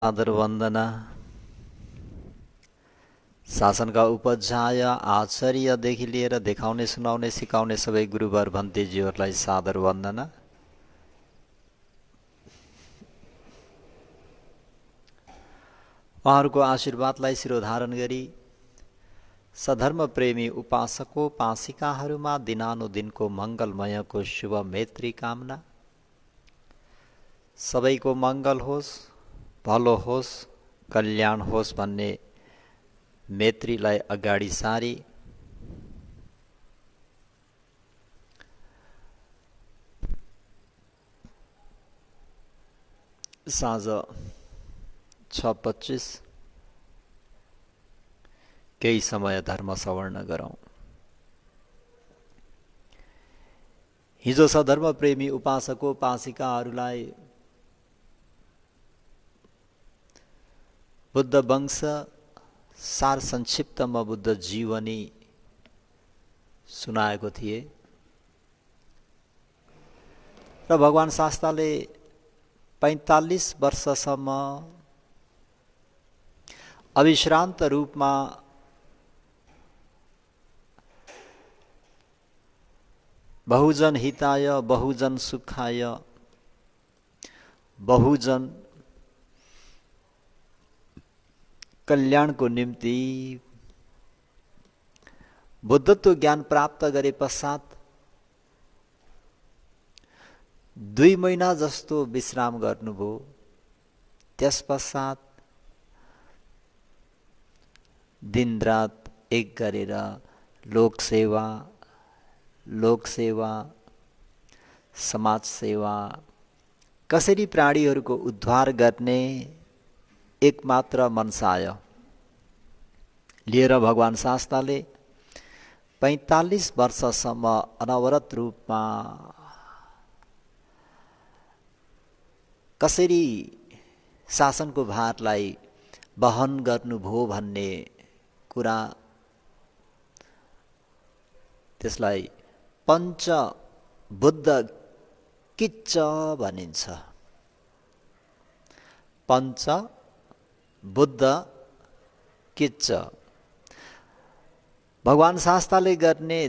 आदर वन्दना शासनका उपाध्याय आचार्यदेखि लिएर देखाउने सुनाउने सिकाउने सबै गुरुवर भन्तेजीहरूलाई सादर वन्दना। उहाँहरूको आशीर्वादलाई शिरोधारण गरी सधर्म प्रेमी उपासकोपासिकाहरूमा दिनानुदिनको मङ्गलमयको शुभ मैत्री कामना। सबैको मङ्गल होस्, भलो होस्, कल्याण होस् भन्ने मैत्रीलाई अगाडि सारी साँझ 6:25 केही समय धर्म सवर्ण गरौँ। हिजो सधर्म प्रेमी उपासकोपासिकाहरूलाई बुद्ध वंश सार संक्षिप्तमा बुद्ध जीवनी सुनाएको थिए र भगवान शास्ताले 45 वर्षसम्म अविश्रान्त रूपमा बहुजन हिताय बहुजन सुखाय बहुजन कल्याणको निम्ति बुद्धत्व ज्ञान प्राप्त गरे पश्चात 2 महिना जस्तो विश्राम गर्नुभयो। त्यस पश्चात दिनरात एक गरेर लोकसेवा समाज सेवा कसरी प्राणीहरूको उद्धार गर्ने एकमात्र मनसाय लिएर भगवान शास्ताले 45 वर्षसम्म अनवरत रूपमा कसरी शासनको भारलाई वहन गर्नुभयो भन्ने कुरा, त्यसलाई पञ्च बुद्ध किच्च भनिन्छ। पञ्च बुद्ध किच्च भगवान शास्ताले गर्ने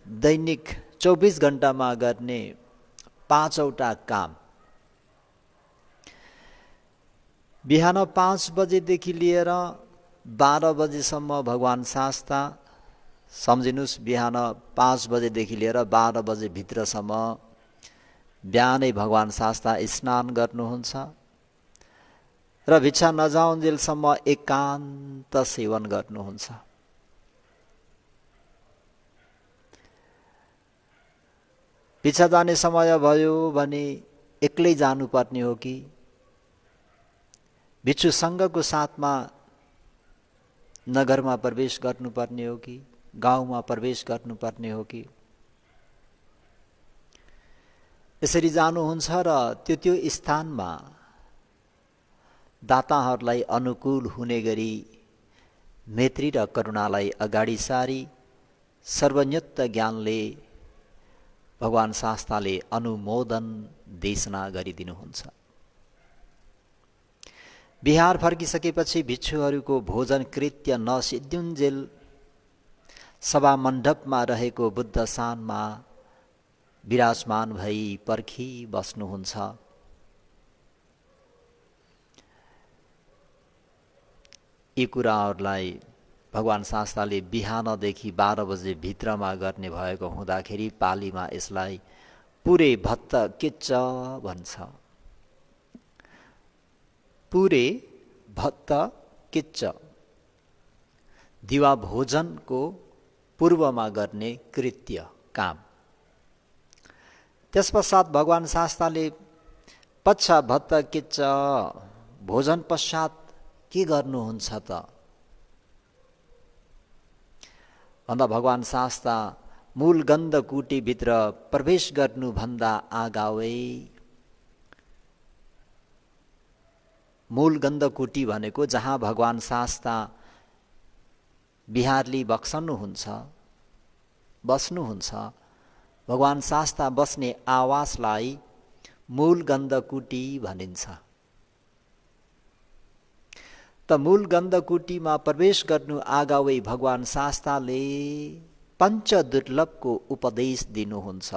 दैनिक 24 घण्टामा गर्ने 5वटा काम। बिहान 5 बजेदेखि लिएर 12 बजेसम्म भगवान शास्ता, सम्झिनुस् बिहान 5 बजेदेखि लिएर 12 बजे भित्रसम्म बिहानै भगवान शास्ता स्नान गर्नुहुन्छ र भिक्षा नजाउन्जेलसम्म एकान्त सेवन गर्नुहुन्छ। भिक्षा जाने समय भयो भने एक्लै जानुपर्ने हो कि भिक्षु सङ्घको साथमा नगरमा प्रवेश गर्नुपर्ने हो कि गाउँमा प्रवेश गर्नुपर्ने हो कि यसरी जानुहुन्छ र त्यो स्थानमा दाताहरूलाई अनुकूल हुने गरी मैत्री र करुणालाई अगाडि सारी सर्वज्ञत्व ज्ञानले भगवान शास्ताले अनुमोदन देशना गरिदिनुहुन्छ। बिहार फर्किसकेपछि भिक्षुहरूको भोजन कृत्य नसिद्धिउन्जेल सभा मण्डपमा रहेको बुद्ध शानमा विराजमान भई पर्खी बस्नुहुन्छ। यी कुराहरूलाई भगवान शास्ताले बिहानदेखि 12 बजे भित्रमा गर्ने भएको हुँदाखेरि पालीमा यसलाई पुरे भत्त किच्च भन्छ। पुरे भत्त किच्च दिवा भोजनको पूर्वमा गर्ने कृत्य काम। त्यसपश्चात भगवान शास्ताले पच्छा भत्त किच्च भोजन पश्चात के गर्नुहुन्छ त भन्दा भगवान शास्ता मूल गन्ध कुटीभित्र प्रवेश गर्नुभन्दा आगावै, मूल गन्ध कुटी भनेको जहाँ भगवान शास्ता बिहारली बस्नुहुन्छ, भगवान शास्ता बस्ने आवासलाई मूल गन्ध कुटी भनिन्छ। त मूल गन्धकुटीमा प्रवेश गर्नु आगावै भगवान शास्ताले पञ्चदुर्लभको उपदेश दिनुहुन्छ।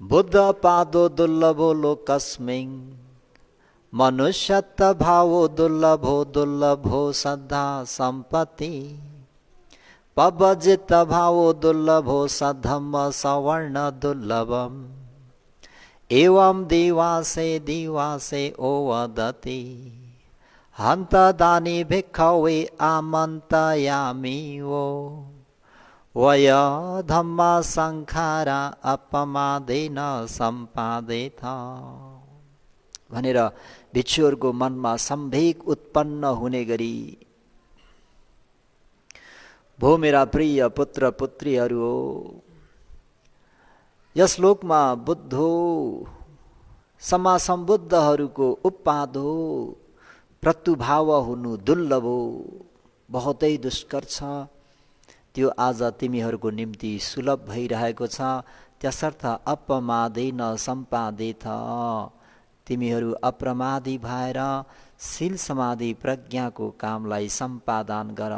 बुद्ध पादो दुर्लभो लोकस्मिन् मनुष्यत्व भावो दुर्लभो सद्धा सम्पत्ति पवजित भावो दुर्लभो सद्धम्म सवर्ण दुर्लभम एवं दिवासे ओ वदति हन्त दानी भिक्खवे आमन्तयामि वो वय धम्म संखारा अपमादेन सम्पादेथ भनेर भिक्षुहरूको मनमा सम्वेग उत्पन्न हुने गरी भो मेरा प्रिय पुत्र पुत्रीहरू हो, यस लोकमा बुद्धो समासम्बुद्धहरूको उत्पाद हो, प्रत्युभाव हुनु दुर्लभ हो, बहुतै दुष्कर छ। त्यो आज तिमीहरूको निम्ति सुलभ भइरहेको छ। त्यसर्थ अपमादेन सम्पादेथ, तिमीहरू अप्रमादी भएर शील समाधि प्रज्ञाको कामलाई सम्पादन गर।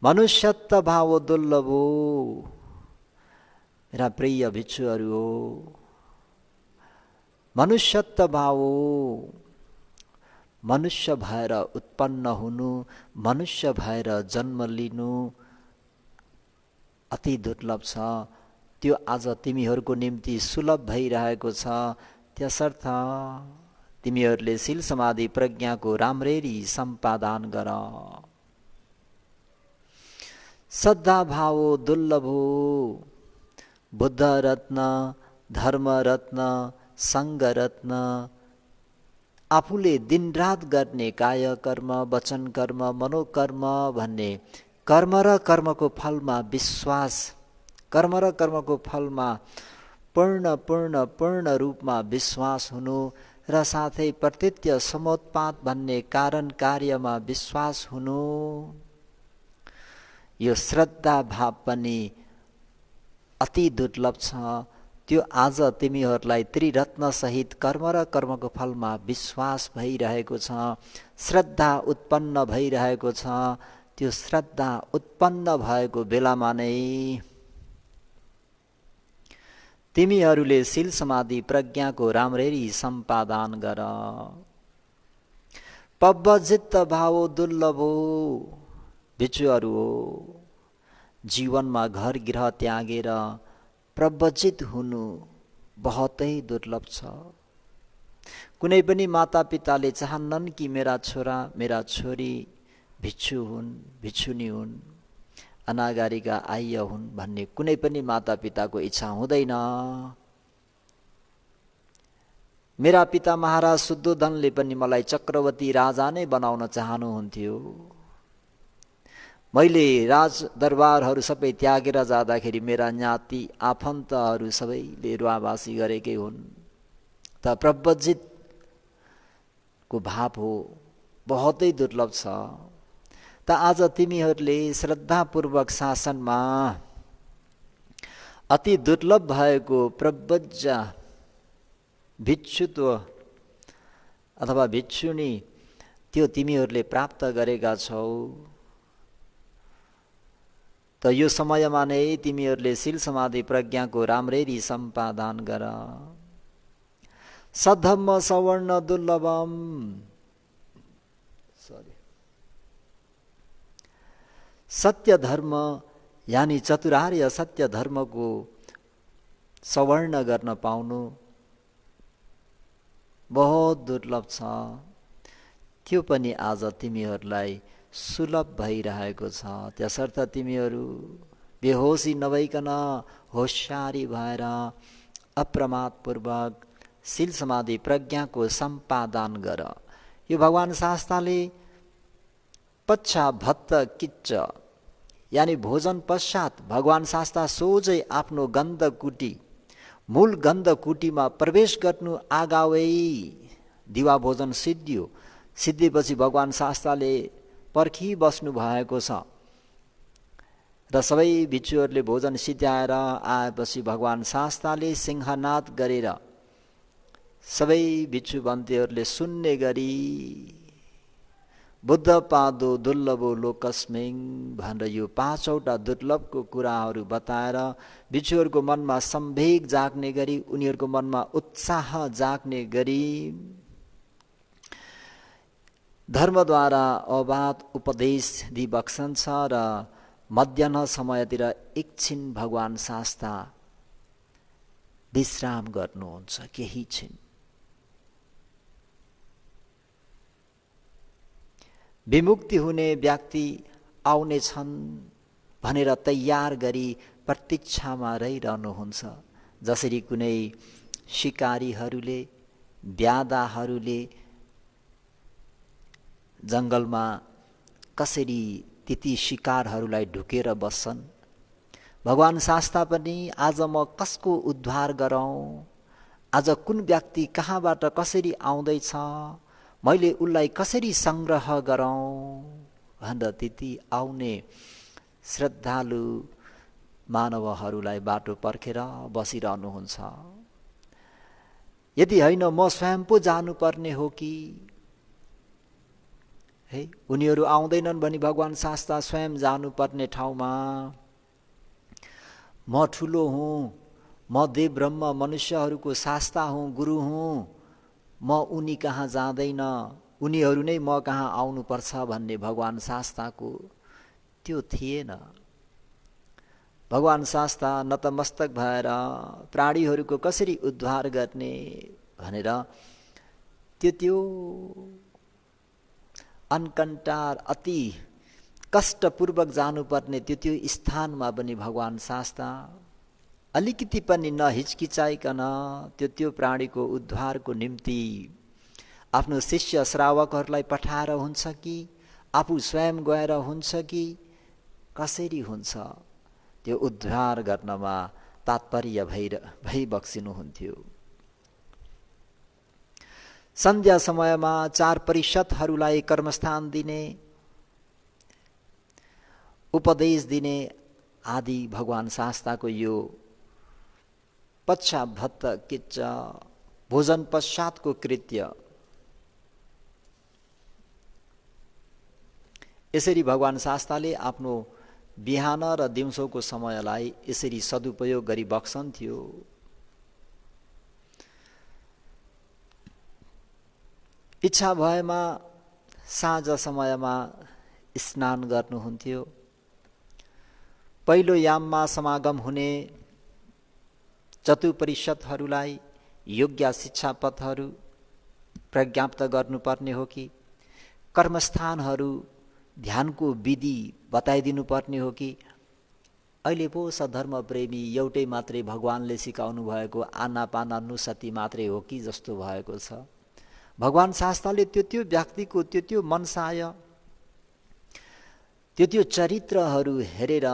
मनुष्यत्व भाव दुर्लभ हो, मेरा प्रिय भिक्षुहरू हो, मनुष्यत्व भाव हो, मनुष्य भएर उत्पन्न हुनु, मनुष्य भएर जन्म लिनु अति दुर्लभ छ। त्यो आज तिमीहरूको निम्ति सुलभ भइरहेको छ। त्यसर्थ तिमीहरूले शील समाधि प्रज्ञाको राम्ररी सम्पादन गर। श्रद्धा भाव दुर्लभ हो, बुद्ध रत्न, धर्म रत्न, सङ्घ रत्न, आफूले दिनरात गर्ने काय कर्म, वचन कर्म, मनोकर्म भन्ने कर्म र कर्मको फलमा विश्वास, कर्म र कर्मको फलमा पूर्ण रूपमा विश्वास हुनु र साथै प्रत्यक्ष समोत्पाद भन्ने कारण कार्यमा विश्वास हुनु, यो श्रद्धा भाव पनि अति दुर्लभ छ। त्यो आज तिमीहरूलाई त्रिरत्न सहित कर्म र कर्मको फलमा विश्वास भइरहेको छ, श्रद्धा उत्पन्न भइरहेको छ। त्यो श्रद्धा उत्पन्न भएको बेलामा नै तिमीहरूले शील समाधि प्रज्ञाको राम्ररी सम्पादन गर। पवजित भाव दुर्लभ हो, भिक्षुहरू हो, जीवनमा घर गृह त्यागेर प्रवजित हुनु बहुतै दुर्लभ छ। कुनै पनि मातापिताले चाहन्नन् कि मेरा छोरा मेरा छोरी भिक्षु हुन्, भिक्षुनी हुन्, अनागारिका आर्य हुन् भन्ने कुनै पनि मातापिताको इच्छा हुँदैन। मेरा पिता महाराज शुद्धोधनले पनि मलाई चक्रवर्ती राजा नै बनाउन चाहनुहुन्थ्यो। मैले राज दरबारहरू सबै त्यागेर जाँदाखेरि मेरा ज्ञाति आफन्तहरू सबैले रुवावासी गरेकै हुन्। त प्रवजितको भाव हो, बहुतै दुर्लभ छ। त आज तिमीहरूले श्रद्धापूर्वक शासनमा अति दुर्लभ भएको प्रव्रज भिक्षुत्व अथवा भिक्षुनी त्यो तिमीहरूले प्राप्त गरेका छौ। त यो समयमा नै तिमीहरूले शील समाधि प्रज्ञाको राम्ररी सम्पादन गर। सद्धम्म सवर्ण दुर्लभम, सत्य धर्म यानी चतुरार्य सत्य धर्मको सवर्ण गर्न पाउनु बहुत दुर्लभ छ। त्यो पनि आज तिमीहरूलाई सुलभ भइरहेको छ। त्यसर्थ तिमीहरू बेहोसी नभइकन होशियारी भएर अप्रमादपूर्वक शील समाधि प्रज्ञाको सम्पादन गर। यो भगवान शास्त्रले पश्चाभत्त किच्च यानी भोजन पश्चात भगवान शास्त्र सोझै आफ्नो गन्धकुटी मूल गन्धकुटीमा प्रवेश गर्नु आगावै दिवा भोजन सिद्धियो। सिद्धिएपछि भगवान शास्त्रले पर्खिबस्नु भएको छ र सबै भिक्षुहरूले भोजन सिद्ध्याएर आएपछि भगवान शास्त्रले सिंहनाद गरेर सबै भिक्षुबन्तीहरूले सुन्ने गरी बुद्ध पादो दुर्लभो लोकस्मिङ भनेर यो 5वटा दुर्लभको कुराहरू बताएर भिक्षुहरूको मनमा सम्वेग जाग्ने गरी, उनीहरूको मनमा उत्साह जाग्ने गरी धर्मद्वारा अबाध उपदेश दिइबक्सन्छ र मध्याह्न समयतिर एकछिन भगवान शास्ता विश्राम गर्नुहुन्छ, केही छिन। विमुक्ति हुने व्यक्ति आउने छन् भनेर तयार गरी प्रतीक्षामा रहिरहनुहुन्छ। जसरी कुनै शिकारीहरूले, ब्यादाहरूले जङ्गलमा कसरी ती शिकारहरूलाई ढुकेर बस्छन्, भगवान शास्ता पनि आज म कसको उद्धार गरौँ, आज कुन व्यक्ति कहाँबाट कसरी आउँदैछ, मैले उसलाई कसरी सङ्ग्रह गरौँ भनेर त्यति आउने श्रद्धालु मानवहरूलाई बाटो पर्खेर बसिरहनुहुन्छ। यदि होइन म स्वयं पो जानुपर्ने हो कि, है उनीहरू आउँदैनन् भने भगवान शास्ता स्वयं जानुपर्ने ठाउँमा, म ठुलो हुँ, म देव ब्रह्म मनुष्यहरूको शास्ता हुँ, गुरु हुँ, म उनी कहाँ जाँदैन, उनीहरू नै म कहाँ आउनुपर्छ भन्ने भगवान शास्ताको त्यो थिएन। भगवान शास्ता नतमस्तक भएर प्राणीहरूको कसरी उद्धार गर्ने भनेर त्यो अनकन्टार अति कष्टपूर्वक जानुपर्ने त्यो स्थानमा पनि भगवान शास्ता अलिकति पनि नहिचकिचाइकन त्यो प्राणीको उद्धारको निम्ति आफ्नो शिष्य श्रावकहरूलाई पठाएर हुन्छ कि आफू स्वयं गएर हुन्छ कि कसरी हुन्छ, त्यो उद्धार गर्नमा तात्पर्य भइबक्सिनुहुन्थ्यो। सन्ध्या समयमा 4 परिषदहरूलाई कर्मस्थान दिने, उपदेश दिने आदि भगवान शास्ताको यो पश्चाभत्त किच्च भोजन पश्चातको कृत्य। यसरी भगवान शास्ताले आफ्नो बिहान र दिउँसोको समयलाई यसरी सदुपयोग गरी बक्सन्थ्यो। इच्छा भएमा साँझ समयमा स्नान गर्नुहुन्थ्यो। पहिलो याममा समागम हुने चतुपरिषदहरूलाई योग्य शिक्षापथहरू प्रज्ञाप्त गर्नुपर्ने हो कि, कर्मस्थानहरू ध्यानको विधि बताइदिनु पर्ने हो कि, अहिले पो सधर्म प्रेमी एउटै मात्रै भगवानले सिकाउनु भएको आनापाना नुसती मात्रै हो कि जस्तो भएको छ। भगवान शास्ताले त्यो व्यक्तिको त्यो मनसाय, त्यो चरित्रहरू हेरेर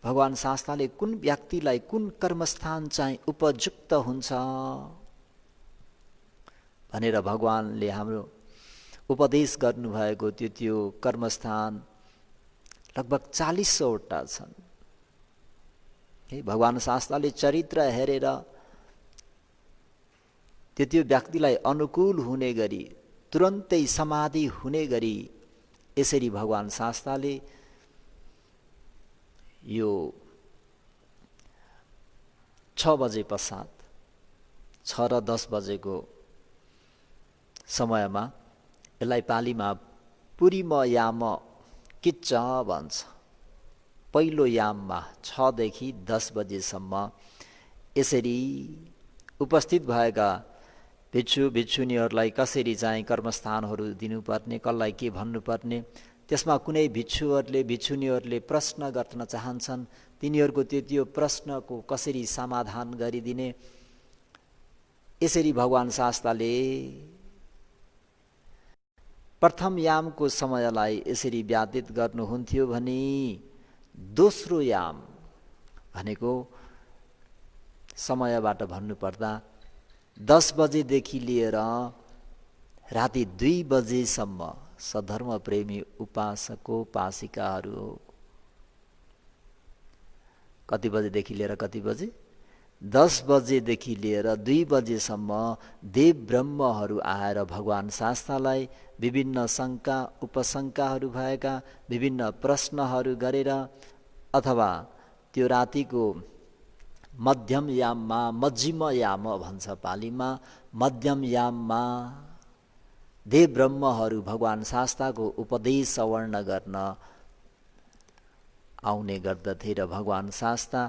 भगवान शास्ताले कुन व्यक्तिलाई कुन कर्मस्थान चाहिँ उपयुक्त हुन्छ भनेर भगवानले हाम्रो उपदेश गर्नुभएको त्यो कर्मस्थान लगभग 40वटा छन्। भगवान शास्ताले चरित्र हेरेर त्यो व्यक्तिलाई अनुकूल हुने गरी, तुरन्तै समाधि हुने गरी यसरी भगवान शास्ताले यो 6 बजे पश्चात 6 र 10 बजेको समयमा, यसलाई पालीमा पुरीम याम किच्च भन्छ। पहिलो याममा 6 देखि 10 बजेसम्म यसरी उपस्थित भएका भिक्षु भिक्षुनीहरूलाई कसरी चाहिँ कर्मस्थानहरू दिनुपर्ने, कसलाई के भन्नुपर्ने, त्यसमा कुनै भिक्षुहरूले भिक्षुनीहरूले प्रश्न गर्न चाहन्छन्, तिनीहरूको त्यो प्रश्नको कसरी समाधान गरिदिने, यसरी भगवान शास्ताले प्रथम यामको समयलाई यसरी व्यतीत गर्नुहुन्थ्यो भने दोस्रो याम भनेको समयबाट भन्नुपर्दा 10 बजेदेखि लिएर राति 2 बजेसम्म सधर्म प्रेमी उपासकोपासिकाहरू कति बजेदेखि लिएर कति बजे? 10 बजेदेखि लिएर 2 बजेसम्म देव ब्रह्महरू आएर भगवान् शास्तालाई विभिन्न शङ्का उपशङ्काहरू भएका विभिन्न प्रश्नहरू गरेर अथवा त्यो रातिको मध्यम याममा मझिम याम भन्छ पालीमा, मध्यम याममा देव ब्रह्महरू भगवान् शास्ताको उपदेश श्रवण गर्न आउने गर्दथे र भगवान् शास्ता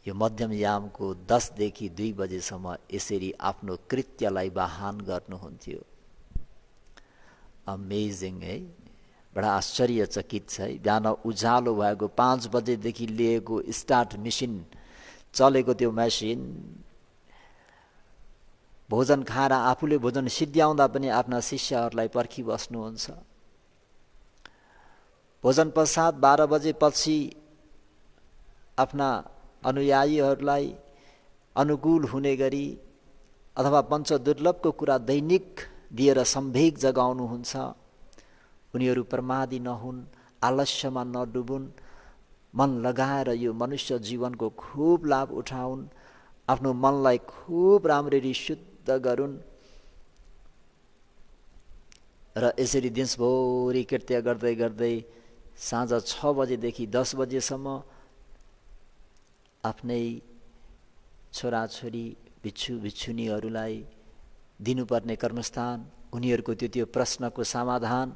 यो मध्यम यामको 10 देखि 2 बजेसम्म यसरी आफ्नो कृत्यलाई वाहन गर्नुहुन्थ्यो। अमेजिङ है, बडा आश्चर्यचकित छ है। बिहान उज्यालो भएको 5 बजेदेखि लिएको स्टार्ट मेसिन चलेको त्यो मेसिन भोजन खाएर आफूले भोजन सिद्ध्याउँदा पनि आफ्ना शिष्यहरूलाई पर्खिबस्नुहुन्छ। भोजन पश्चात 12 बजेपछि आफ्ना अनुयायीहरूलाई अनुकूल हुने गरी अथवा पञ्चदुर्लभको कुरा दैनिक दिएर सम्वेग जगाउनुहुन्छ। उनीहरू प्रमादी नहुन्, आलस्यमा नडुबुन्, मन लगाएर यो मनुष्य जीवनको खूब लाभ उठाउन्, आफ्नो मनलाई खूब राम्ररी शुद्ध गरून् र यसरी दिनभरि कृत्य गर्दै गर्दै साँझ 6 बजेदेखि 10 बजेसम्म आफ्नै छोराछोरी भिक्षु भिक्षुनीहरूलाई दिनुपर्ने कर्मस्थान, उनीहरूको त्यो प्रश्नको समाधान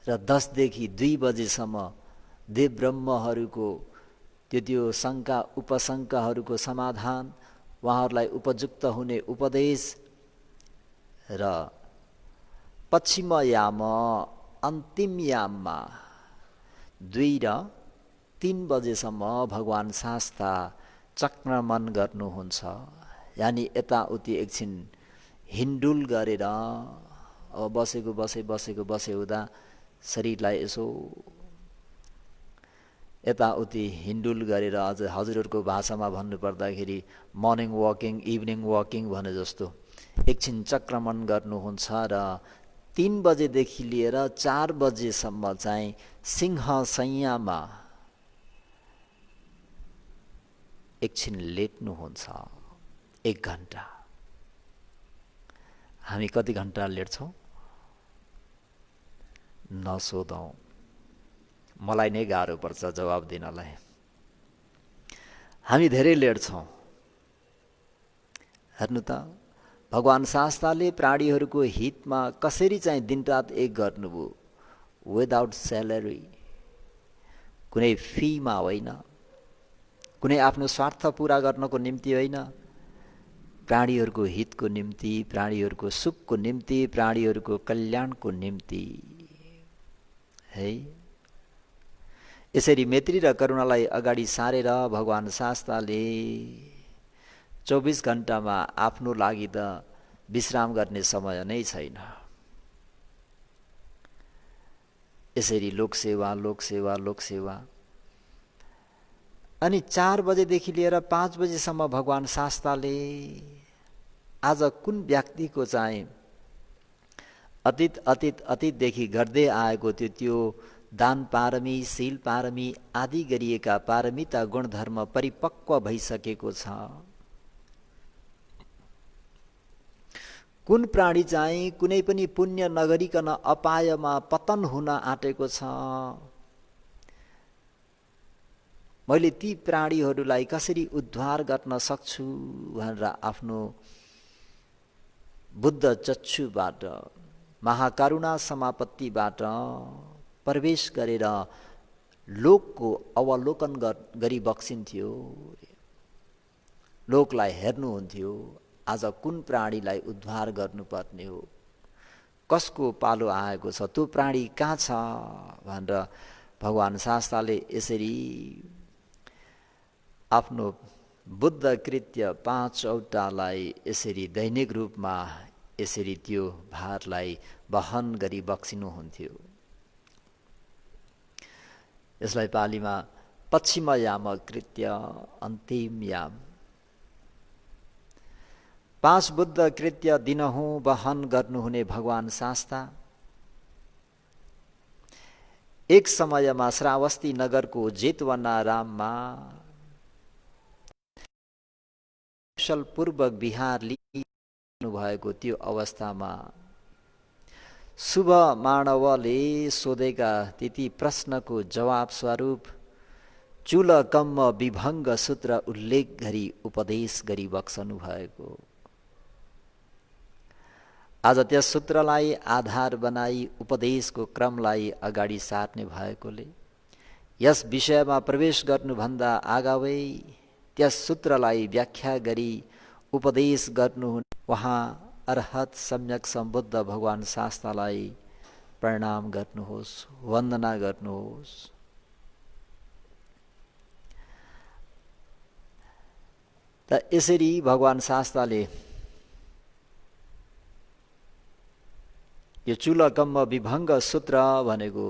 र 10 देखि 2 बजेसम्म देव ब्रह्महरूको त्यो शङ्का उपशङ्काहरूको समाधान, उहाँहरूलाई उपयुक्त हुने उपदेश र पश्चिम याम अन्तिम याममा 2 र 3 बजेसम्म भगवान् शास्ता चक्रमण गर्नुहुन्छ। यानि यताउति एकछिन हिन्डुल गरेर अब बसे हुँदा शरीरलाई यसो यताउति हिन्डुल गरेर, अझ हजुरहरूको भाषामा भन्नुपर्दाखेरि मर्निङ वकिङ इभिनिङ वकिङ भने जस्तो एकछिन चक्रमण गर्नुहुन्छ र 3 बजेदेखि लिएर 4 बजेसम्म चाहिँ सिंहशय्यामा एकछिन लेट्नुहुन्छ 1 घण्टा। हामी कति घण्टा लेट्छौँ नसोधौँ, मलाई नै गाह्रो पर्छ जवाब दिनलाई। हामी धेरै लेट्छौँ। हेर्नु त, भगवान् शास्ताले प्राणीहरूको हितमा कसरी चाहिँ दिनरात एक गर्नुभयो, विदाउट स्यालेरी, कुनै फीमा होइन, कुनै आफ्नो स्वार्थ पुरा गर्नको निम्ति होइन, प्राणीहरूको हितको निम्ति, प्राणीहरूको सुखको निम्ति, प्राणीहरूको कल्याणको निम्ति है। यसरी मैत्री र करुणालाई अगाडि सारेर भगवान् शास्ताले 24 घण्टामा आफ्नो लागि त विश्राम गर्ने समय नै छैन। यसरी लोकसेवा लोकसेवा लोकसेवा। अनि 4 बजेदेखि लिएर 5 बजेसम्म भगवान् शास्ताले आज कुन व्यक्तिको चाहिँ अतीतदेखि गर्दै आएको त्यो दान पारमी, शील पारमी आदि गरिएका पारमिता गुणधर्म परिपक्व भइसकेको छ, कुन प्राणी चाहिँ कुनै पनि पुण्य नगरिकन अपायमा पतन हुन आँटेको छ, मैले ती प्राणीहरूलाई कसरी उद्धार गर्न सक्छु भनेर आफ्नो बुद्ध चक्षुबाट, महाकरुणा समापत्तिबाट प्रवेश गरेर लोकको अवलोकन गरी बक्सिन्थ्यो। लोकलाई हेर्नुहुन्थ्यो, आज कुन प्राणीलाई उद्धार गर्नुपर्ने हो, कसको पालो आएको छ, त्यो प्राणी कहाँ छ भनेर भगवान् शास्ताले यसरी आफ्नो बुद्ध कृत्य 5वटालाई यसरी दैनिक रूपमा यसरी त्यो भारलाई वहन गरी बक्सिनुहुन्थ्यो। यसलाई पालीमा पश्चिम याम कृत्य अन्तिम याम। 5 बुद्ध कृत्य दिनहुँ वहन गर्नुहुने भगवान् शास्ता एक समयमा श्रावस्ती नगरको जेतवनाराममा कुशलपूर्वक विहार लिनुभएको त्यो अवस्थामा शुभ मानवले सोधेका त्यति प्रश्नको जवाब स्वरूप चूलकम्म विभङ्ग सूत्र उल्लेख गरी उपदेश गरी बक्सनु भएको। आज त्यस सूत्रलाई आधार बनाई उपदेशको क्रमलाई अगाडि सार्ने भएकोले यस विषयमा प्रवेश गर्नुभन्दा अगावै त्यस सूत्रलाई व्याख्या गरी उपदेश गर्नुहुने उहाँ अर्हत सम्यक सम्बुद्ध भगवान शास्तालाई प्रणाम गर्नुहोस्, वन्दना गर्नुहोस्। त यसरी भगवान शास्ताले यो चूलकम्म विभङ्ग सूत्र भनेको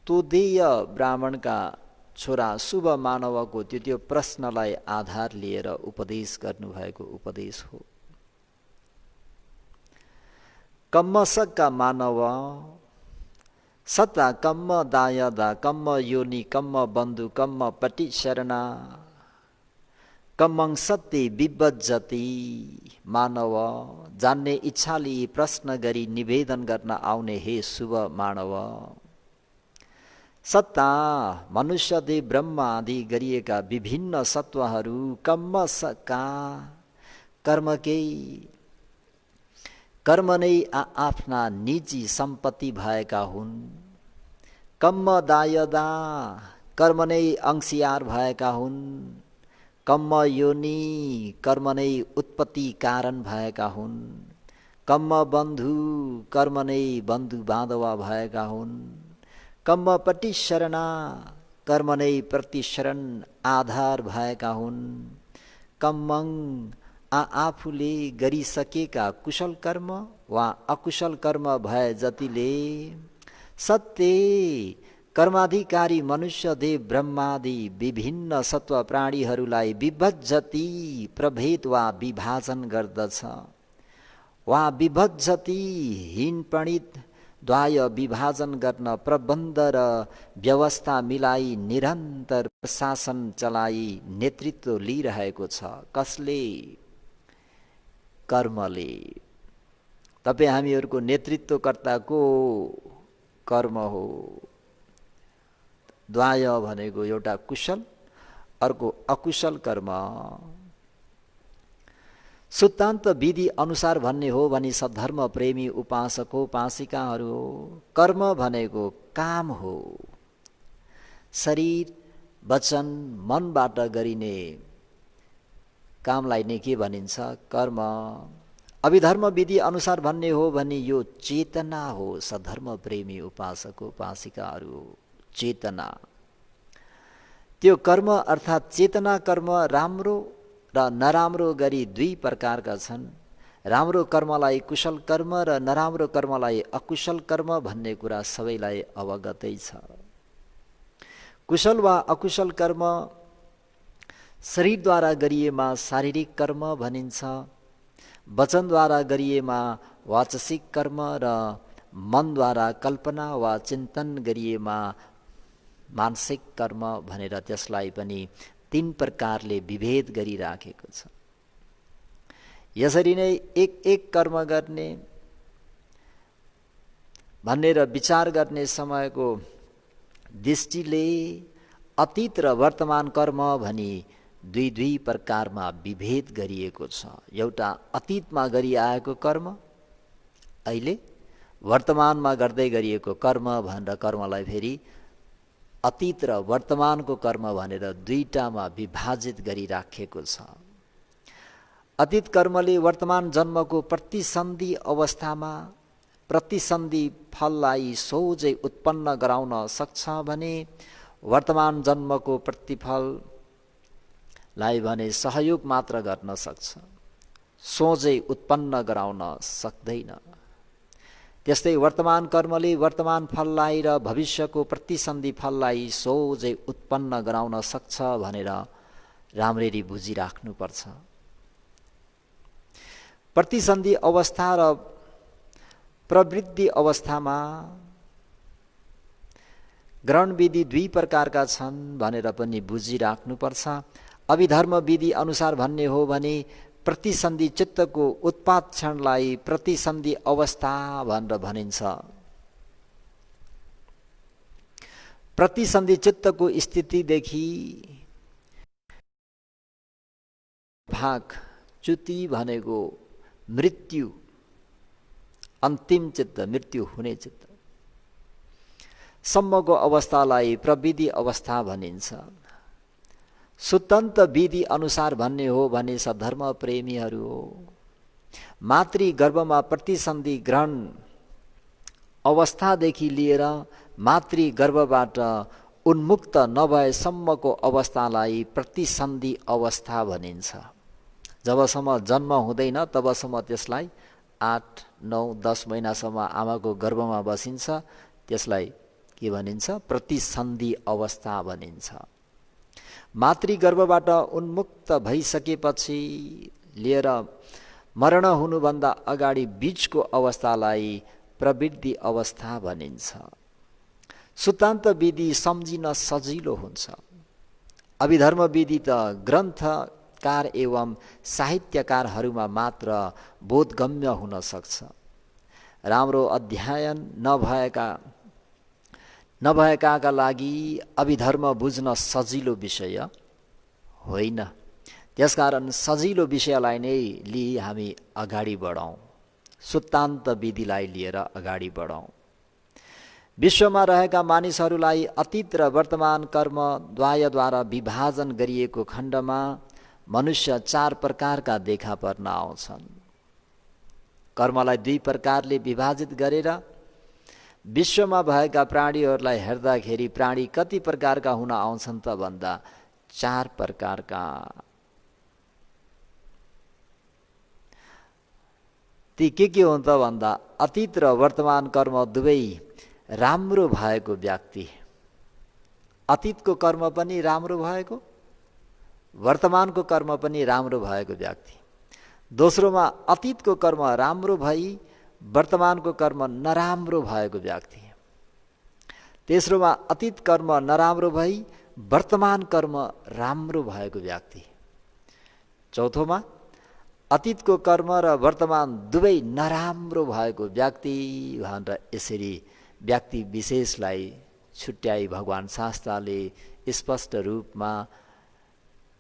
तोदेय ब्राह्मणका छोरा शुभ मानवको त्यो प्रश्नलाई आधार लिएर उपदेश गर्नुभएको उपदेश हो। कम्मसका मानव सत्ता कम्म दायदा कम्म योनि कम्म बन्धु कम्म पटि शरणा कम्मं सत्य विभज्जति। मानव जान्ने इच्छाले प्रश्न गरी निवेदन गर्न आउने हे शुभ मानव, सत्ता मनुष्यदेव ब्रह्म आदि गरिएका विभिन्न सत्वहरू कम्मसका कर्म नै आफ्ना निजी सम्पत्ति भएका हुन्। कम्म दायदा कर्म नै अंशियार भएका हुन्। कम्म योनि कर्म नै उत्पत्ति कारण भएका हुन्। कम्म बन्धु कर्म नै बन्धु बान्धवा भएका हुन्। कम्म पटि शरणा कर्म नै प्रतिशरण आधार भएका हुन्। कम्मं आफूले गरिसकेका कुशल कर्म वा अकुशल कर्म भए जतिले सत्य कर्माधिकारी मनुष्य देव ब्रह्मादि विभिन्न सत्व प्राणीहरूलाई विभज्जति प्रभेद वा विभाजन गर्दछ वा विभज्जति हीन प्रणीत द्वाय विभाजन गर्न प्रबन्ध र व्यवस्था मिलाई निरन्तर प्रशासन चलाई नेतृत्व लिइरहेको छ। कसले? कर्मले। तपाईँ हामीहरूको नेतृत्वकर्ता को? कर्म हो। द्वाय भनेको एउटा कुशल अर्को अकुशल कर्म। सुत्तान्त विधि अनुसार भन्ने हो भने सद्धर्म प्रेमी उपासकोपासिकाहरू हो। कर्म भनेको काम हो। शरीर वचन मनबाट गरिने कामलाई नै के भनिन्छ? कर्म। अभिधर्म विधि अनुसार भन्ने हो भने यो चेतना हो। सद्धर्म प्रेमी उपासकोपासिकाहरू हो। चेतना। त्यो कर्म अर्थात् चेतना कर्म राम्रो र नराम्रो गरी दुई प्रकारका छन्। राम्रो कर्मलाई कुशल कर्म र नराम्रो कर्मलाई अकुशल कर्म भन्ने कुरा सबैलाई अवगतै छ। कुशल वा अकुशल कर्म शरीरद्वारा गरिएमा शारीरिक कर्म भनिन्छ। वचनद्वारा गरिएमा वाचसिक कर्म र मनद्वारा कल्पना वा चिन्तन गरिएमा मानसिक कर्म भनेर त्यसलाई पनि तीन प्रकारले विभेद गरिराखेको छ। यसरी नै एक कर्म गर्ने भनेर विचार गर्ने समयको दृष्टिले अतीत र वर्तमान कर्म भनी दुई प्रकारमा विभेद गरिएको छ। एउटा अतीतमा गरिआएको कर्म, अहिले वर्तमानमा गर्दै गरिएको कर्म भनेर कर्मलाई फेरि अतीत र वर्तमानको कर्म भनेर दुईटामा विभाजित गरिराखेको छ। अतीत कर्मले वर्तमान जन्मको प्रतिसन्धि अवस्थामा प्रतिसन्धि फललाई सोझै उत्पन्न गराउन सक्छ भने वर्तमान जन्मको प्रतिफललाई भने सहयोग मात्र गर्न सक्छ, सोझै उत्पन्न गराउन सक्दैन। त्यस्तै वर्तमान कर्मले वर्तमान फललाई र भविष्यको प्रतिसन्धि फललाई सोझै उत्पन्न गराउन सक्छ भनेर राम्ररी बुझिराख्नुपर्छ। प्रतिसन्धि अवस्था र प्रवृत्ति अवस्थामा ग्रहण विधि दुई प्रकारका छन् भनेर पनि बुझिराख्नुपर्छ। अभिधर्म विधि अनुसार भन्ने हो भने प्रतिसन्धि चित्तको उत्पात क्षणलाई प्रतिसन्धि अवस्था भनेर भनिन्छ। प्रतिसन्धि चित्तको स्थितिदेखि भाग च्युति भनेको मृत्यु, अन्तिम चित्त, मृत्यु हुने चित्त सम्मको अवस्थालाई प्रविधि अवस्था भनिन्छ। सुतन्त विधि अनुसार भन्ने हो भने सब धर्म प्रेमीहरू हो मातृ गर्भमा प्रतिसन्धि ग्रहण अवस्थादेखि लिएर मातृ गर्भबाट उन्मुक्त नभएसम्मको अवस्थालाई प्रतिसन्धि अवस्था भनिन्छ। जबसम्म जन्म हुँदैन तबसम्म त्यसलाई 8, 9, 10 महिनासम्म आमाको गर्भमा बसिन्छ, त्यसलाई के भनिन्छ? प्रतिसन्धि अवस्था भनिन्छ। मातृगर्भबाट उन्मुक्त भइसकेपछि लिएर मरण हुनुभन्दा अगाडि बीचको अवस्थालाई प्रवृत्ति अवस्था भनिन्छ। सुतान्त विधि सम्झिन सजिलो हुन्छ। अभिधर्म विधि त ग्रन्थकार एवं साहित्यकारहरूमा मात्र बोधगम्य हुन सक्छ। राम्रो अध्ययन नभएकाका लागि अभिधर्म बुझ्न सजिलो विषय होइन। त्यसकारण सजिलो विषयलाई नै लिई हामी अगाडि बढौँ, सुतान्त विधिलाई लिएर अगाडि बढौँ। विश्वमा रहेका मानिसहरूलाई अतीत र वर्तमान कर्म द्वयद्वारा विभाजन गरिएको खण्डमा मनुष्य 4 प्रकारका देखा पर्न आउँछन्। कर्मलाई 2 प्रकारले विभाजित गरेर विश्वमा भएका प्राणीहरूलाई हेर्दाखेरि प्राणी कति प्रकारका हुन आउँछन् त भन्दा 4 प्रकारका। ती के हुन् त भन्दा अतीत र वर्तमान कर्म दुवै राम्रो भएको व्यक्ति, अतीतको कर्म पनि राम्रो भएको, वर्तमानको कर्म पनि राम्रो भएको व्यक्ति। दोस्रोमा अतीतको कर्म राम्रो भई वर्तमानको कर्म नराम्रो भएको व्यक्ति। तेस्रोमा अतीत कर्म नराम्रो भई वर्तमान कर्म राम्रो भएको व्यक्ति। चौथोमा अतीतको कर्म र वर्तमान दुवै नराम्रो भएको व्यक्ति भनेर यसरी व्यक्ति विशेषलाई छुट्याई भगवान शास्त्रले स्पष्ट रूपमा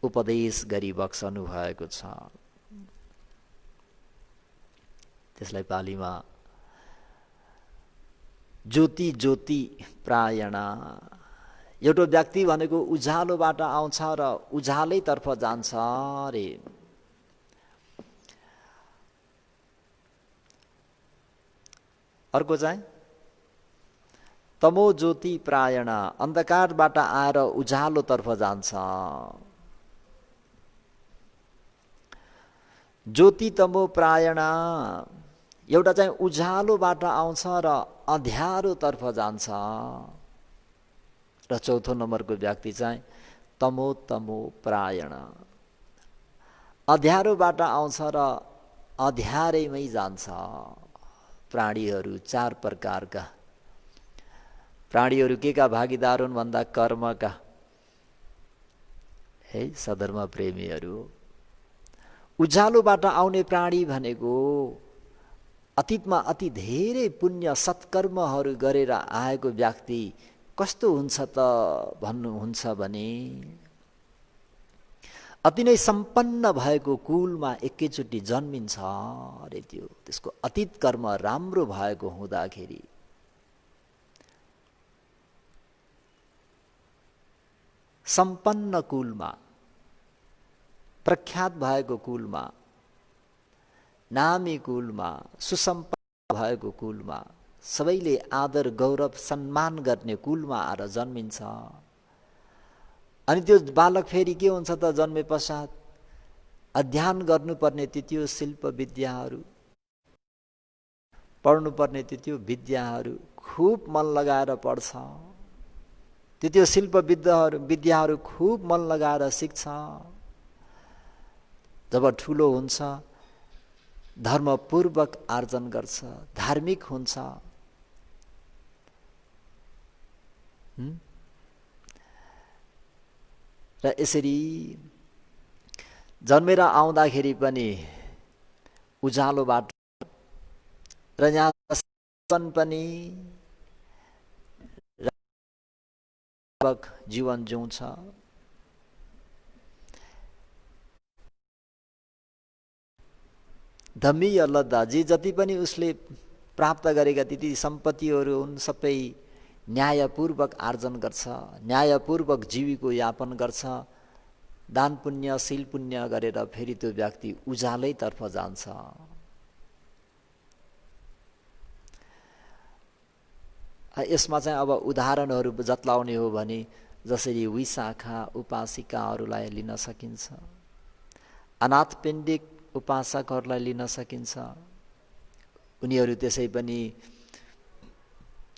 उपदेश गरी बक्सनु भएको छ। त्यसलाई पालीमा ज्योति ज्योति प्रायण, एउटा व्यक्ति भनेको उज्यालोबाट आउँछ र उज्यालैतर्फ जान्छ रे। अर्को चाहिँ तमो ज्योति प्रायण, अन्धकारबाट आएर उज्यालोतर्फ जान्छ। ज्योति तमो प्रायण, एउटा चाहिँ उज्यालोबाट आउँछ र अँध्यारोतर्फ जान्छ। र चौथो नम्बरको व्यक्ति चाहिँ तमो तमो प्रायण, अँध्यारोबाट आउँछ र अँध्यारैमै जान्छ। प्राणीहरू 4 प्रकारका। प्राणीहरू के का भागीदार हुन् भन्दा कर्मका है, सधर्म प्रेमीहरू। उज्यालोबाट आउने प्राणी भनेको अतीतमा अति धेरै पुण्य सत्कर्महरू गरेर आएको व्यक्ति कस्तो हुन्छ त भन्नुहुन्छ भने अति नै सम्पन्न भएको कुलमा एकैचोटि जन्मिन्छ अरे। त्यसको अतीत कर्म राम्रो भएको हुँदाखेरि सम्पन्न कुलमा, प्रख्यात भएको कुलमा, नामी कुलमा, सुसम्पन्न भएको कुलमा, सबैले आदर गौरव सम्मान गर्ने कुलमा आएर जन्मिन्छ। अनि त्यो बालक फेरि के हुन्छ त जन्मे पश्चात अध्ययन गर्नुपर्ने त्यो शिल्प विद्याहरू, पढ्नुपर्ने त्यो विद्याहरू खुब मन लगाएर पढ्छ। त्यो शिल्प विद्याहरू खुब मन लगाएर सिक्छ। जब ठुलो हुन्छ धर्मपूर्वक आर्जन गर्छ, धार्मिक हुन्छ। र यसरी जन्मेर आउँदाखेरि पनि उज्यालो बाटो र यहाँ पनि जीवन जिउँछ। धम्मी या लद्दा जे जति पनि उसले प्राप्त गरेका ती सम्पत्तिहरू हुन्, सबै न्यायपूर्वक आर्जन गर्छ, न्यायपूर्वक जीविको यापन गर्छ, दान पुण्य शील पुण्य गरेर फेरि त्यो व्यक्ति उज्यालैतर्फ जान्छ। यसमा चाहिँ अब उदाहरणहरू जत्लाउने हो भने जसरी विशाखा उपासिकाहरूलाई लिन सकिन्छ, अनाथपिण्डिक उपासकहरूलाई लिन सकिन्छ। उनीहरू त्यसै पनि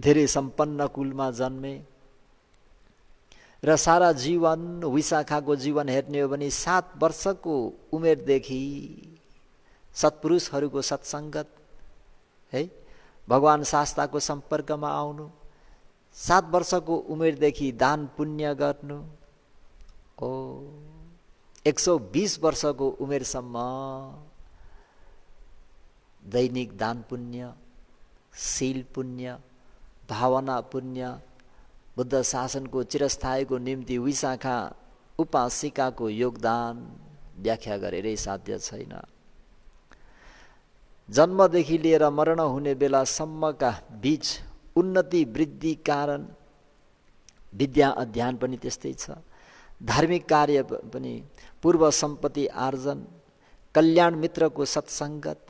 धेरै सम्पन्न कुलमा जन्मे र सारा जीवन, विशाखाको जीवन हेर्ने हो भने 7 वर्षको उमेरदेखि सत्पुरुषहरूको सत्सङ्गत है, भगवान शास्ताको सम्पर्कमा आउनु, 7 वर्षको उमेरदेखि दान पुण्य गर्नु, 120 वर्षको उमेरसम्म दैनिक दान पुण्य, शील पुण्य, भावना पुण्य, बुद्ध शासनको चिरस्थायीको निम्ति विशाखा उपासिकाको योगदान व्याख्या गरेरै साध्य छैन। जन्मदेखि लिएर मरण हुने बेलासम्मका बीच उन्नति वृद्धि कारण विद्या अध्ययन पनि त्यस्तै छ, धार्मिक कार्य पनि, पूर्व सम्पत्ति आर्जन, कल्याण मित्रको सत्सङ्गत,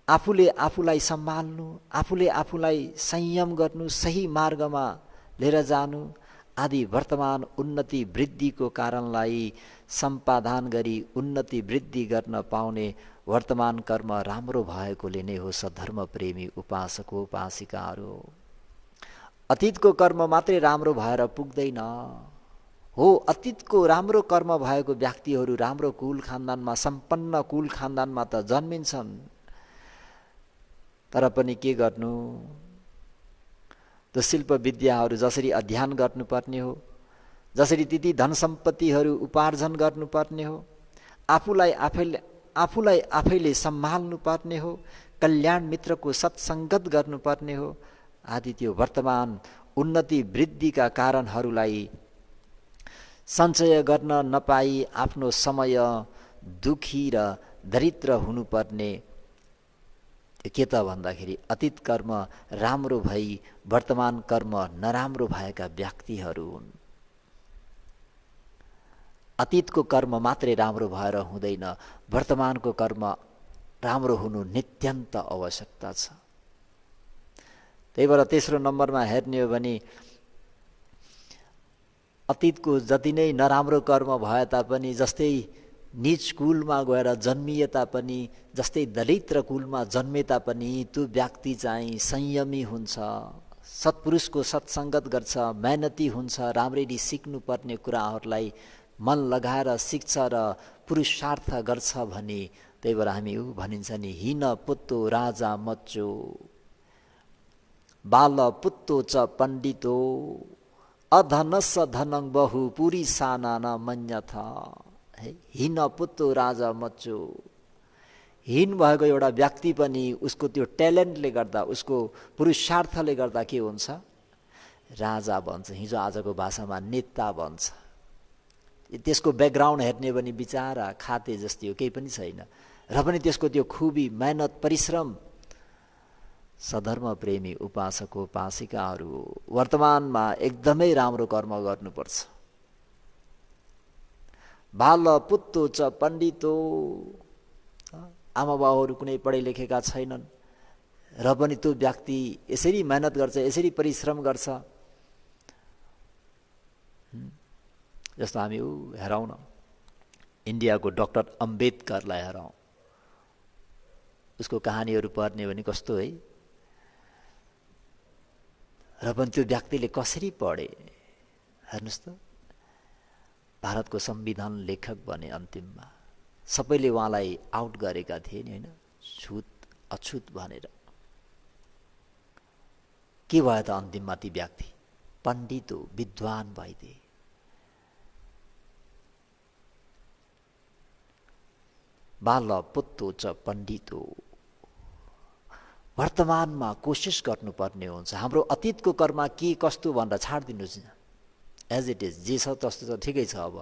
आफूले आफूलाई सम्हाल्नु, आफूले आफूलाई संयम गर्नु, सही मार्गमा लिएर जानु आदि वर्तमान उन्नति वृद्धिको कारणलाई सम्पादन गरी उन्नति वृद्धि गर्न पाउने वर्तमान कर्म राम्रो भएकोले नै हो सद्धर्म प्रेमी उपासक उपासिकाहरू। अतीतको कर्म मात्रै राम्रो भएर पुग्दैन हो, अतीतको राम्रो कर्म भएको व्यक्तिहरू राम्रो कुल खानदानमा, सम्पन्न कुल खानदानमा त जन्मिन्छन्, तर पनि के गर्नु, त्यो शिल्प विद्याहरू जसरी अध्ययन गर्नुपर्ने हो, जसरी ती धन सम्पत्तिहरू उपार्जन गर्नुपर्ने हो, आफूलाई आफैले सम्हाल्नु पर्ने हो, कल्याण मित्रको सत्सङ्गत गर्नुपर्ने हो आदि त्यो वर्तमान उन्नति वृद्धिका कारणहरूलाई सञ्चय गर्न नपाई आफ्नो समय दुखी र दरिद्र हुनुपर्ने के त भन्दाखेरि अतीत कर्म राम्रो भई वर्तमान कर्म नराम्रो भएका व्यक्तिहरू हुन्। अतीतको कर्म मात्रै राम्रो भएर हुँदैन, वर्तमानको कर्म राम्रो हुनु नित्यन्त आवश्यकता छ। त्यही भएर तेस्रो नम्बरमा हेर्ने हो भने अतीतको जति नै नराम्रो कर्म भए तापनि, जस्तै नीच कुलमा गएर जन्मिए तापनि, जस्तै दरिद्र कुलमा जन्मे तापनि त्यो व्यक्ति चाहिँ संयमी हुन्छ, सत्पुरुषको सत्सङ्गत गर्छ, मेहनती हुन्छ, राम्ररी सिक्नुपर्ने कुराहरूलाई मन लगाएर सिक्छ र पुरुषार्थ गर्छ भने त्यही भएर हामी भनिन्छ नि, हिन पुत्तो राजा मच्चो बाल पुत्तो च पण्डितो अधनस धनं बहु पुरी साना न मन्यथ। हिन पुत्तो राजा मच्चो, हिन भएको एउटा व्यक्ति पनि उसको त्यो ट्यालेन्टले गर्दा, उसको पुरुषार्थले गर्दा के हुन्छ, राजा बन्छ, हिजो आजको भाषामा नेता बन्छ। त्यसको ब्याकग्राउन्ड हेर्ने भने बिचारा खाते जस्तै हो, केही पनि छैन, र पनि त्यसको त्यो खुबी, मेहनत, परिश्रम। सधर्म प्रेमी उपासक उपासिकाहरू वर्तमानमा एकदमै राम्रो कर्म गर्नुपर्छ। बाल पुत्तो च पण्डितो, आमा बाबुहरू कुनै पढे लेखेका छैनन् र पनि त्यो व्यक्ति यसरी मेहनत गर्छ, यसरी परिश्रम गर्छ। जस्तो हामी हेरौँ न, इन्डियाको डाक्टर अम्बेडकरलाई हेरौँ, उसको कहानीहरू पढ्ने भने कस्तो है, र पनि त्यो व्यक्तिले कसरी पढे हेर्नुहोस् त, भारतको संविधान लेखक बने अन्तिममा। सबैले उहाँलाई आउट गरेका थिए नि, होइन, छुत अछुत भनेर। के भयो त अन्तिममा ती व्यक्ति पण्डित हो, विद्वान भइदिए। बाल पुत्तो च पण्डितो। वर्तमानमा कोसिस गर्नुपर्ने हुन्छ। हाम्रो अतीतको कर्म के कस्तो भनेर छाडिदिनुहोस् न, एज इट इज, जे छ तस्तो छ, ठिकै छ। अब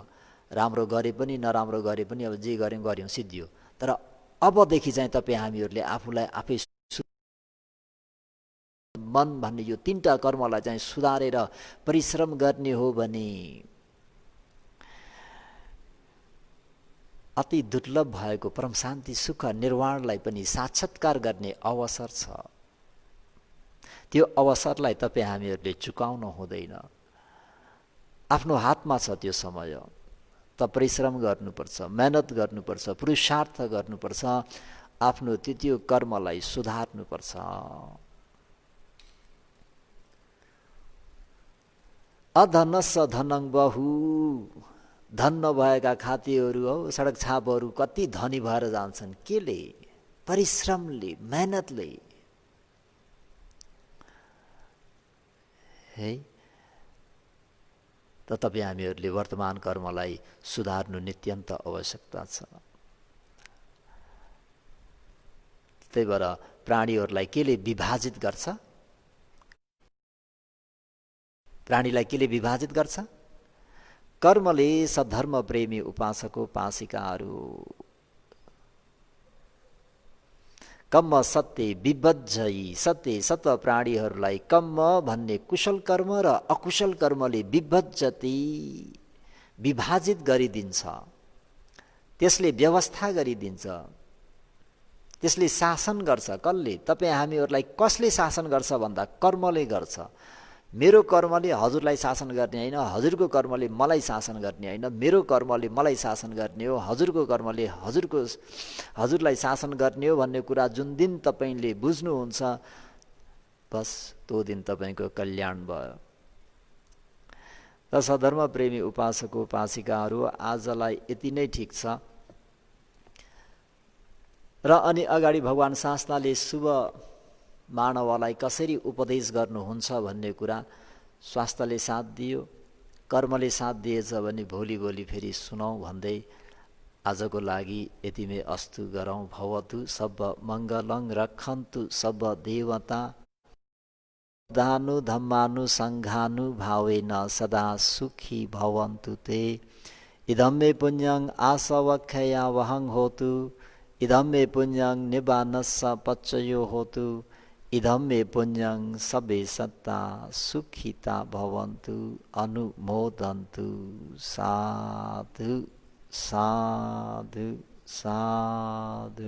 राम्रो गरे पनि नराम्रो गरे पनि अब जे गऱ्यौँ गऱ्यौँ सिद्धियो। तर अबदेखि चाहिँ तपाईँ हामीहरूले आफूलाई आफै मन भन्ने यो तीनटा कर्मलाई चाहिँ सुधारेर परिश्रम गर्ने हो भने अति दुर्लभ भएको परम शान्ति सुख निर्वाणलाई पनि साक्षात्कार गर्ने अवसर छ। त्यो अवसरलाई तपाईँ हामीहरूले चुकाउनु हुँदैन। आफ्नो हातमा छ त्यो समय। त परिश्रम गर्नुपर्छ, मेहनत गर्नुपर्छ, पुरुषार्थ गर्नुपर्छ, आफ्नो त्यो कर्मलाई सुधार्नुपर्छ। अधनस धनं बहु, धन नभएका खातीहरू हौ, सडक छापहरू कति धनी भएर जान्छन्। केले? परिश्रमले, मेहनतले। है त तपाईँ हामीहरूले वर्तमान कर्मलाई सुधार्नु नित्यन्त आवश्यकता छ। त्यही भएर प्राणीहरूलाई केले विभाजित गर्छ? प्राणीलाई केले विभाजित गर्छ? कर्मले सद्धर्म प्रेमी उपासक उपासिकाहरू कम्म सत्य विभज्जयी, सत्य सत प्राणीहरूलाई कम्म भन्ने कुशल कर्म र अकुशल कर्मले विभज्जति, विभाजित गरिदिन्छ। त्यसले व्यवस्था गरिदिन्छ, त्यसले शासन गर्छ। कसले? तपाईँ हामीहरूलाई कसले शासन गर्छ भन्दा कर्मले गर्छ। मेरो कर्मले हजुरलाई शासन गर्ने होइन, हजुरको कर्मले मलाई शासन गर्ने होइन। मेरो कर्मले मलाई शासन गर्ने हो, हजुरको कर्मले हजुरलाई शासन गर्ने हो भन्ने कुरा जुन दिन तपाईँले बुझ्नुहुन्छ, बस त्यो दिन तपाईँको कल्याण भयो। र सधर्म प्रेमी उपासक उपासिकाहरू आजलाई यति नै ठिक छ। र अनि अगाडि भगवान् शास्त्रले शुभ मानवलाई कसरी उपदेश गर्नुहुन्छ भन्ने कुरा स्वास्थ्यले साथ दियो, कर्मले साथ दिएछ भने भोलि फेरि सुनौँ भन्दै आजको लागि यतिमै अस्तु गरौँ। भवतु सब मङ्गलं रक्षन्तु सब देवता दानु धम्मानु सङ्घानु भावेन सदा सुखी भवन्तु ते। इदं मे पुण्यं आसवक्षया वहं होतु, इदं मे पुण्यं निबानस्स पच्चयो होतु, इदं मे पुण्यं सबे सत्ता सुखिता भवन्तु अनुमोदन्तु। साधु साधु साधु।